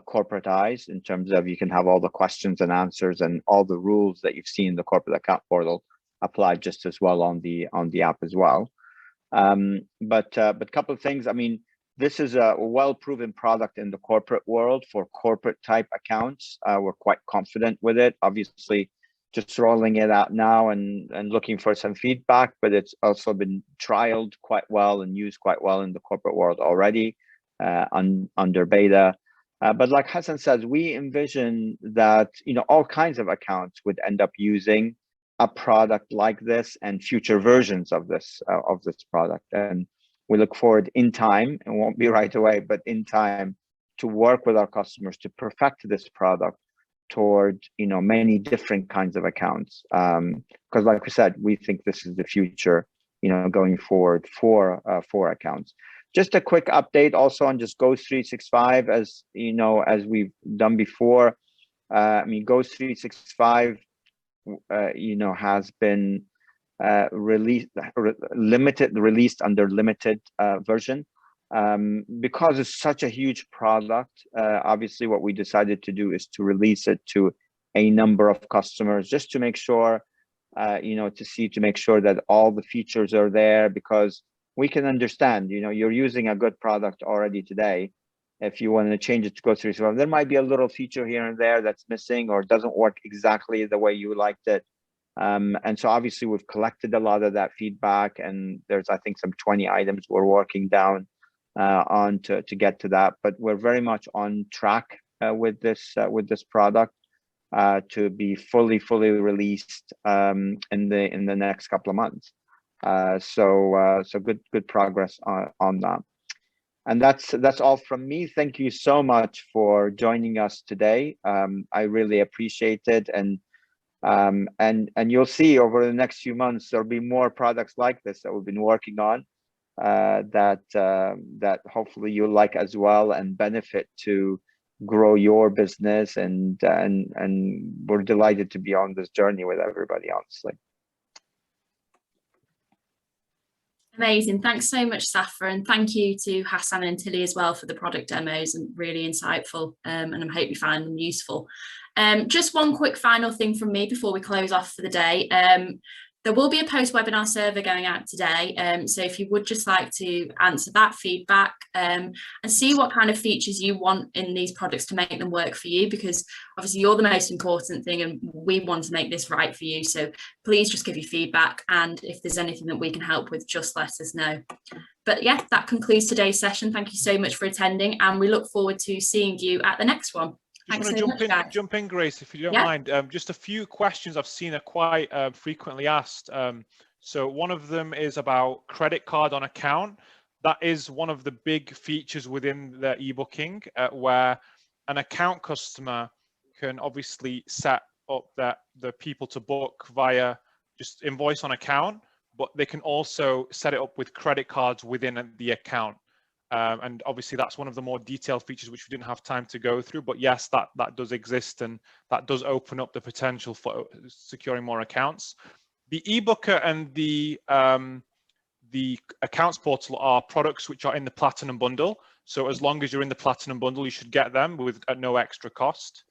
Speaker 2: corporatized in terms of you can have all the questions and answers and all the rules that you've seen in the corporate account portal applied just as well on the app as well. But a couple of things. I mean, this is a well-proven product in the corporate world for corporate type accounts. We're quite confident with it. Obviously, just rolling it out now and looking for some feedback, but it's also been trialed quite well and used quite well in the corporate world already under beta. But like Hassan says, we envision that all kinds of accounts would end up using a product like this and future versions of this product. And we look forward in time, it won't be right away, but in time, to work with our customers to perfect this product toward, you know, many different kinds of accounts. Because like we said, we think this is the future, you know, going forward for accounts. Just a quick update also on just Ghost 365, as you know, as we've done before. I mean, Ghost 365, you know, has been released under limited version. Because it's such a huge product, obviously what we decided to do is to release it to a number of customers, just to make sure, you know, to make sure that all the features are there, because we can understand, you know, you're using a good product already today. If you want to change it to Ghost 365, there might be a little feature here and there that's missing or doesn't work exactly the way you liked it. And so obviously we've collected a lot of that feedback, and there's, I think, some 20 items we're working down on to get to that. But we're very much on track with this product to be fully released in the next couple of months. So good progress on that. And that's all from me. Thank you so much for joining us today. I really appreciate it, and you'll see over the next few months there'll be more products like this that we've been working on that hopefully you'll like as well and benefit to grow your business. And we're delighted to be on this journey with everybody, honestly.
Speaker 1: Amazing. Thanks so much, Safa, and thank you to Hassan and Tilly as well for the product demos, and really insightful, and I hope you find them useful. Just one quick final thing from me before we close off for the day. There will be a post-webinar survey going out today, so if you would just like to answer that feedback and see what kind of features you want in these products to make them work for you, because obviously you're the most important thing and we want to make this right for you. So please just give your feedback, and if there's anything that we can help with, just let us know. But yeah, that concludes today's session. Thank you so much for attending, and we look forward to seeing you at the next one.
Speaker 3: Just want to jump in, Grace, if you don't mind. Just a few questions I've seen are quite frequently asked. So one of them is about credit card on account. That is one of the big features within the e-booking, where an account customer can obviously set up the people to book via just invoice on account, but they can also set it up with credit cards within the account. And obviously that's one of the more detailed features which we didn't have time to go through, but yes, that does exist, and that does open up the potential for securing more accounts. The eBooker and the accounts portal are products which are in the Platinum bundle. So as long as you're in the Platinum bundle, you should get them at no extra cost.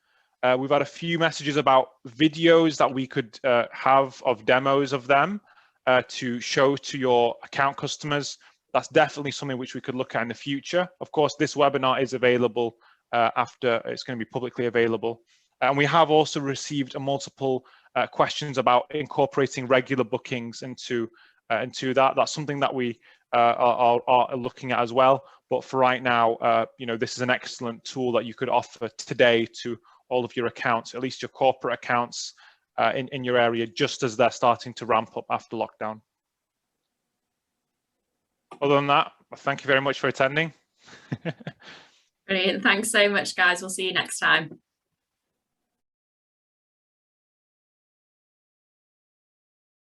Speaker 3: We've had a few messages about videos that we could have of demos of them to show to your account customers. That's definitely something which we could look at in the future. Of course, this webinar is available after it's going to be publicly available. And we have also received multiple questions about incorporating regular bookings into that. That's something that we are looking at as well. But for right now, you know, this is an excellent tool that you could offer today to all of your accounts, at least your corporate accounts in your area, just as they're starting to ramp up after lockdown. Other than that, thank you very much for attending.
Speaker 1: Brilliant. Thanks so much, guys. We'll see you next time.